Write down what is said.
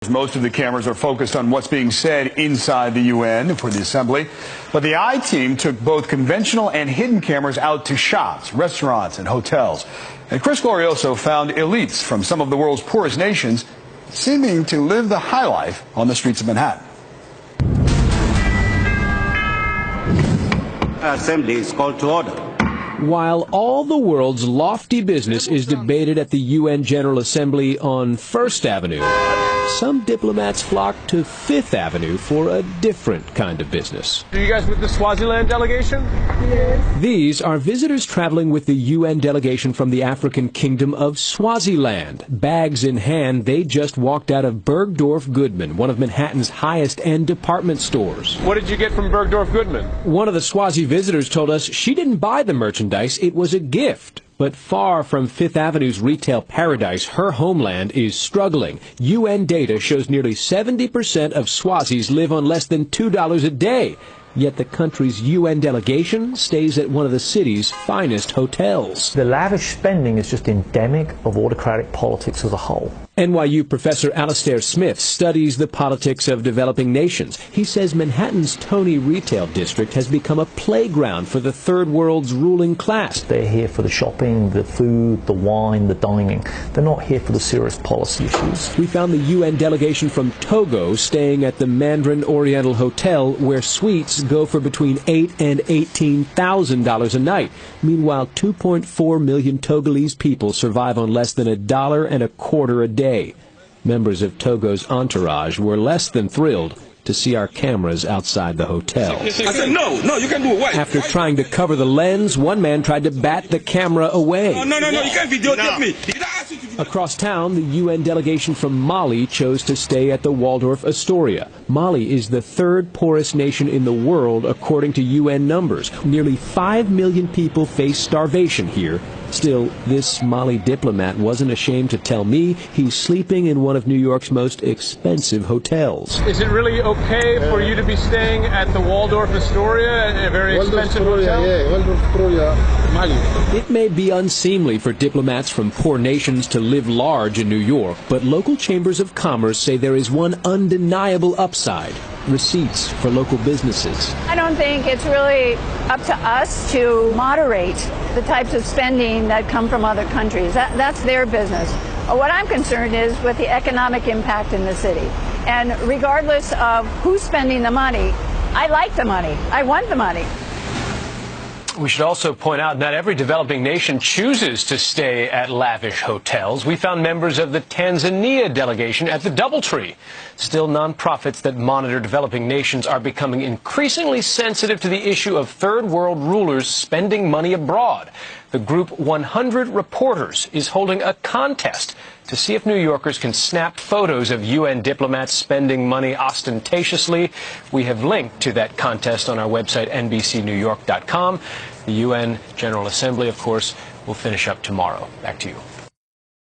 Most of the cameras are focused on what's being said inside the UN for the assembly. But the I-team took both conventional and hidden cameras out to shops, restaurants, and hotels. And Chris Glorioso found elites from some of the world's poorest nations seeming to live the high life on the streets of Manhattan. Assembly is called to order. While all the world's lofty business is debated at the UN General Assembly on First Avenue, some diplomats flock to Fifth Avenue for a different kind of business. Are you guys with the Swaziland delegation? Yes. These are visitors traveling with the UN delegation from the African kingdom of Swaziland. Bags in hand, they just walked out of Bergdorf Goodman, one of Manhattan's highest-end department stores. What did you get from Bergdorf Goodman? One of the Swazi visitors told us she didn't buy the merchandise, it was a gift. But far from Fifth Avenue's retail paradise, her homeland is struggling. UN data shows nearly 70% of Swazis live on less than $2 a day. Yet the country's UN delegation stays at one of the city's finest hotels. The lavish spending is just endemic of autocratic politics as a whole. NYU professor Alastair Smith studies the politics of developing nations. He says Manhattan's Tony retail district has become a playground for the third world's ruling class. They're here for the shopping, the food, the wine, the dining. They're not here for the serious policy issues. We found the UN delegation from Togo staying at the Mandarin Oriental Hotel, where suites go for between $8,000 and $18,000 a night. Meanwhile, 2.4 million Togolese people survive on less than $1.25 a day. Members of Togo's entourage were less than thrilled to see our cameras outside the hotel. I said, no, you can't do it. Why? After trying to cover the lens, one man tried to bat the camera away. No, you can't videotape me. Across town, the UN delegation from Mali chose to stay at the Waldorf Astoria. Mali is the third poorest nation in the world according to UN numbers. Nearly 5 million people face starvation here. Still, this Mali diplomat wasn't ashamed to tell me he's sleeping in one of New York's most expensive hotels. Is it really okay for you to be staying at the Waldorf Astoria, a very expensive hotel? Yeah, Waldorf Astoria, Mali. It may be unseemly for diplomats from poor nations to live large in New York, but local chambers of commerce say there is one undeniable upside: receipts for local businesses. I don't think it's really up to us to moderate the types of spending that come from other countries. That's their business. What I'm concerned is with the economic impact in the city. And regardless of who's spending the money, I like the money. I want the money. We should also point out not every developing nation chooses to stay at lavish hotels. We found members of the Tanzania delegation at the DoubleTree. Still, nonprofits that monitor developing nations are becoming increasingly sensitive to the issue of third world rulers spending money abroad. The group 100 Reporters is holding a contest to see if New Yorkers can snap photos of UN diplomats spending money ostentatiously. We have linked to that contest on our website, NBCNewYork.com. The UN General Assembly, of course, will finish up tomorrow. Back to you.